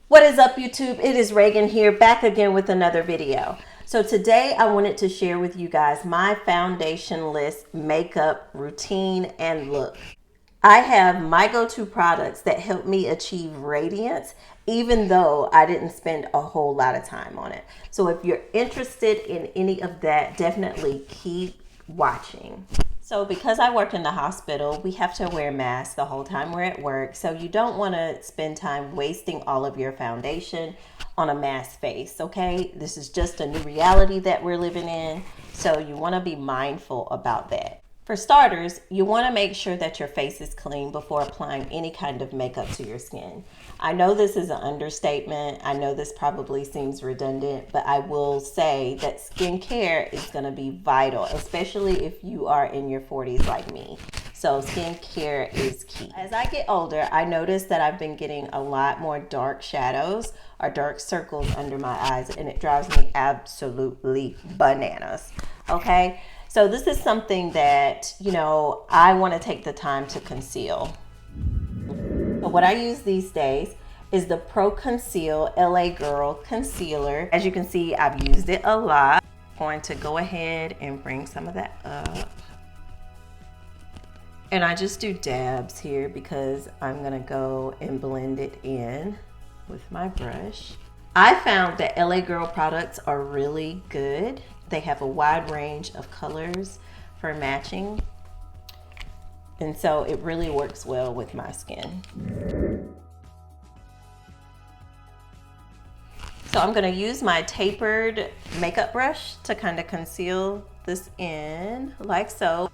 What is up, YouTube? It is Regan here, back again with another video. So today I wanted to share with you guys my foundation-less makeup routine and look. I have my go-to products that help me achieve radiance, even though I didn't spend a whole lot of time on it. So if you're interested in any of that, definitely keep watching. So because I work in the hospital, we have to wear masks the whole time we're at work. So you don't want to spend time wasting all of your foundation on a masked face, okay? This is just a new reality that we're living in. So you want to be mindful about that. For starters, you want to make sure that your face is clean before applying any kind of makeup to your skin. I know this is an understatement. I know this probably seems redundant, but I will say that skincare is going to be vital, especially if you are in your 40s like me. So skincare is key. As I get older, I notice that I've been getting a lot more dark shadows or dark circles under my eyes, and it drives me absolutely bananas, okay? So this is something that, I want to take the time to conceal. So what I use these days is the Pro Conceal LA Girl Concealer. As you can see, I've used it a lot. I'm going to go ahead and bring some of that up. And I just do dabs here because I'm going to go and blend it in with my brush. I found that LA Girl products are really good. They have a wide range of colors for matching. And so it really works well with my skin. So I'm gonna use my tapered makeup brush to kind of conceal this in like so.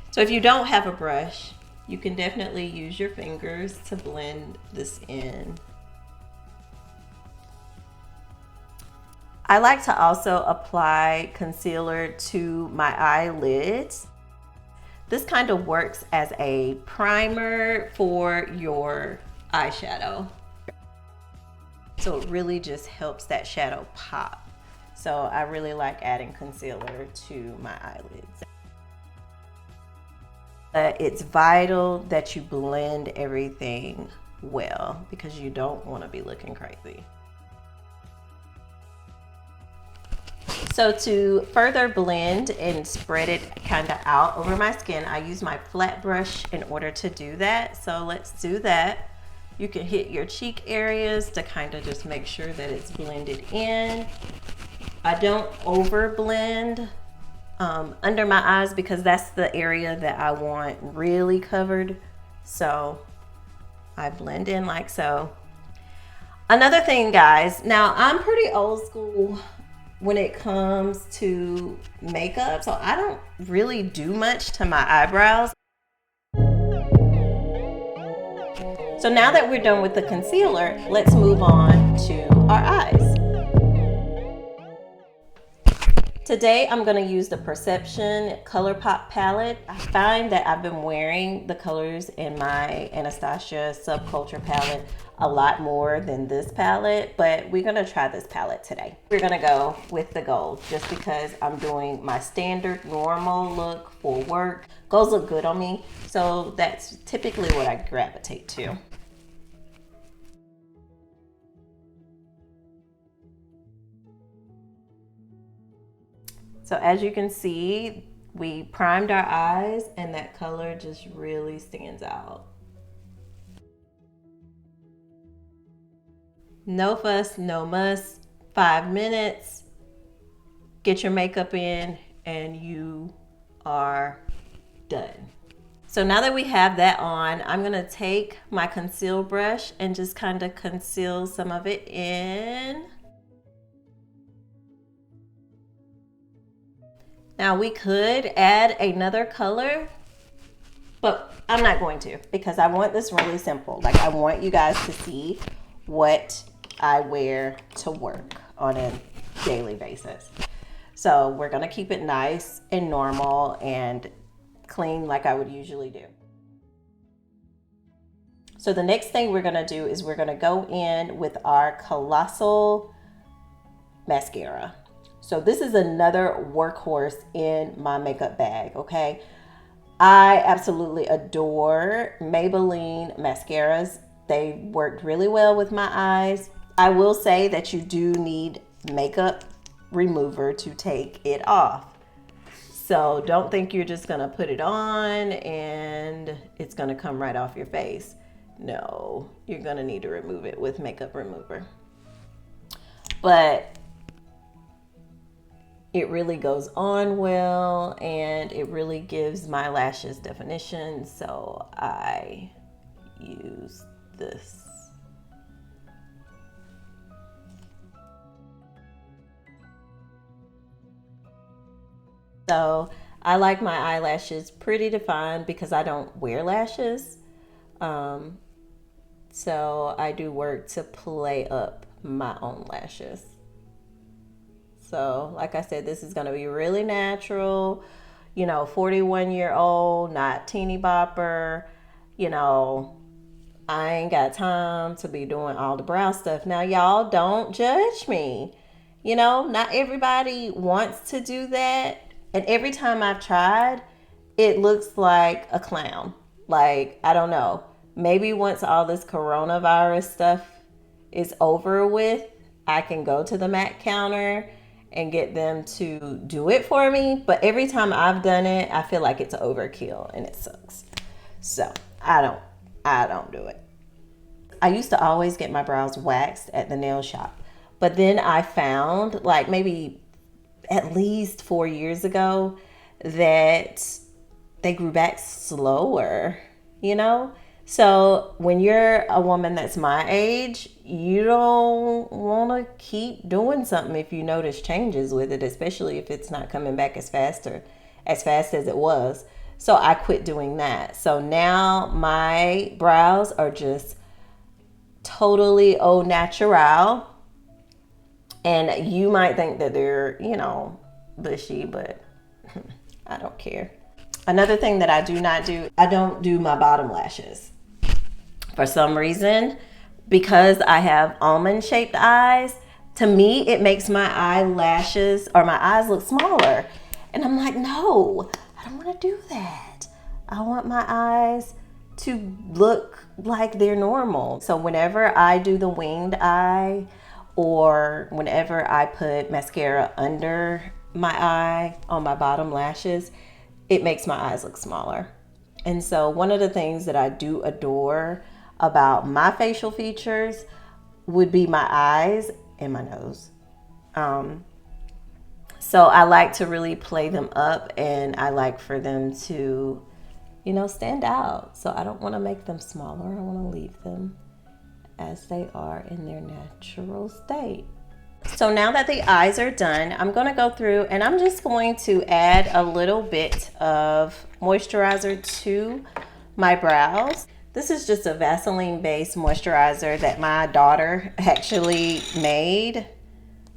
So if you don't have a brush, you can definitely use your fingers to blend this in. I like to also apply concealer to my eyelids. This kind of works as a primer for your eyeshadow. So it really just helps that shadow pop. So I really like adding concealer to my eyelids. It's vital that you blend everything well because you don't want to be looking crazy. So to further blend and spread it kind of out over my skin, I use my flat brush in order to do that. So let's do that. You can hit your cheek areas to kind of just make sure that it's blended in. I don't over blend under my eyes because that's the area that I want really covered. So I blend in like so. Another thing, guys, now I'm pretty old school when it comes to makeup, so I don't really do much to my eyebrows. So now that we're done with the concealer, let's move on to our eyes. Today I'm going to use the Perception ColourPop palette. I find that I've been wearing the colors in my Anastasia Subculture palette a lot more than this palette, but we're going to try this palette today. We're going to go with the gold just because I'm doing my standard normal look for work. Golds look good on me, so that's typically what I gravitate to. So as you can see, we primed our eyes and that color just really stands out. No fuss, no muss, 5 minutes, get your makeup in and you are done. So now that we have that on, I'm gonna take my conceal brush and just kind of conceal some of it in. Now we could add another color, but I'm not going to because I want this really simple. Like I want you guys to see what I wear to work on a daily basis. So we're gonna keep it nice and normal and clean like I would usually do. So the next thing we're gonna do is we're gonna go in with our Colossal mascara. So this is another workhorse in my makeup bag, okay? I absolutely adore Maybelline mascaras. They worked really well with my eyes. I will say that you do need makeup remover to take it off. So don't think you're just gonna put it on and it's gonna come right off your face. No, you're gonna need to remove it with makeup remover. But it really goes on well and it really gives my lashes definition. So I use this. So I like my eyelashes pretty defined because I don't wear lashes. So I do work to play up my own lashes. So like I said, this is going to be really natural, 41-year-old, not teeny bopper, I ain't got time to be doing all the brow stuff. Now, y'all don't judge me. Not everybody wants to do that. And every time I've tried, it looks like a clown. Like, I don't know. Maybe once all this coronavirus stuff is over with, I can go to the MAC counter and get them to do it for me. But every time I've done it, I feel like it's overkill and it sucks. So I don't do it. I used to always get my brows waxed at the nail shop. But then I found, like maybe at least 4 years ago, that they grew back slower, So when you're a woman that's my age, you don't want to keep doing something if you notice changes with it, especially if it's not coming back as fast as it was. So I quit doing that. So now my brows are just totally au naturel. And you might think that they're, bushy, but I don't care. Another thing that I do not do, I don't do my bottom lashes. For some reason, because I have almond-shaped eyes, to me, it makes my eyelashes or my eyes look smaller. And I'm like, no, I don't want to do that. I want my eyes to look like they're normal. So whenever I do the winged eye or whenever I put mascara under my eye on my bottom lashes, it makes my eyes look smaller. And so one of the things that I do adore about my facial features would be my eyes and my nose. So I like to really play them up, and I like for them to, stand out. So I don't want to make them smaller. I want to leave them as they are in their natural state. So now that the eyes are done, I'm going to go through and I'm just going to add a little bit of moisturizer to my brows. This is just a Vaseline based moisturizer that my daughter actually made.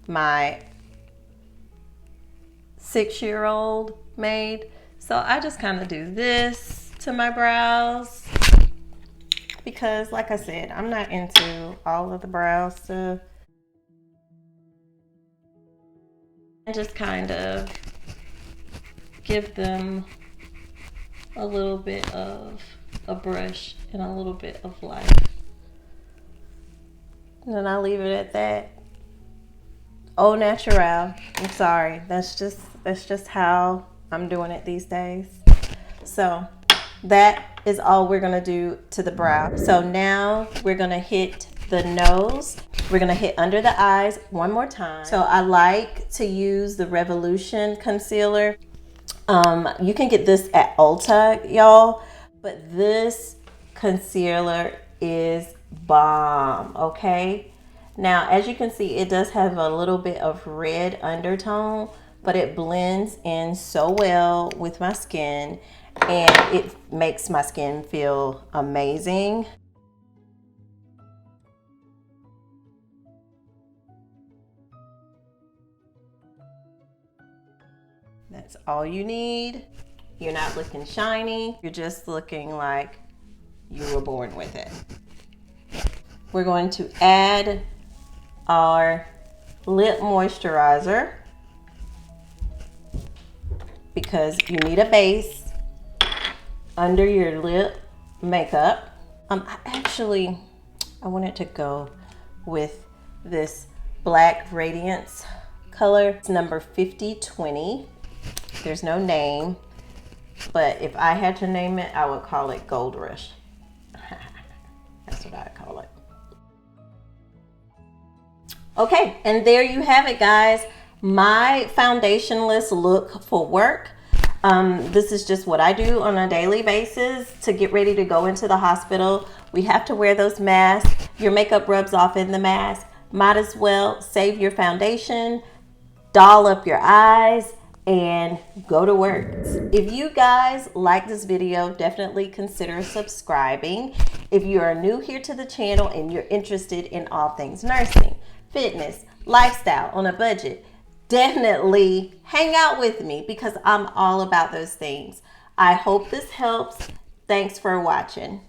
My 6-year-old made. So I just kind of do this to my brows because, like I said, I'm not into all of the brow stuff. And just kind of give them a little bit of a brush and a little bit of life. And then I leave it at that. Au naturel. I'm sorry. That's just how I'm doing it these days. So that is all we're gonna do to the brow. So now we're gonna hit the nose. We're gonna hit under the eyes one more time. So I like to use the Revolution concealer. You can get this at Ulta, y'all, but this concealer is bomb, okay? Now, as you can see, it does have a little bit of red undertone, but it blends in so well with my skin, and it makes my skin feel amazing. That's all you need. You're not looking shiny. You're just looking like you were born with it. We're going to add our lip moisturizer because you need a base under your lip makeup. I wanted to go with this Black Radiance color. It's number 5020. There's no name, but if I had to name it, I would call it Gold Rush. That's what I call it. Okay, and there you have it, guys. My foundationless look for work. This is just what I do on a daily basis to get ready to go into the hospital. We have to wear those masks. Your makeup rubs off in the mask. Might as well save your foundation, doll up your eyes, and go to work. If you guys like this video, definitely consider subscribing. If you are new here to the channel and you're interested in all things nursing, fitness, lifestyle on a budget, definitely hang out with me because I'm all about those things. I hope this helps. Thanks for watching.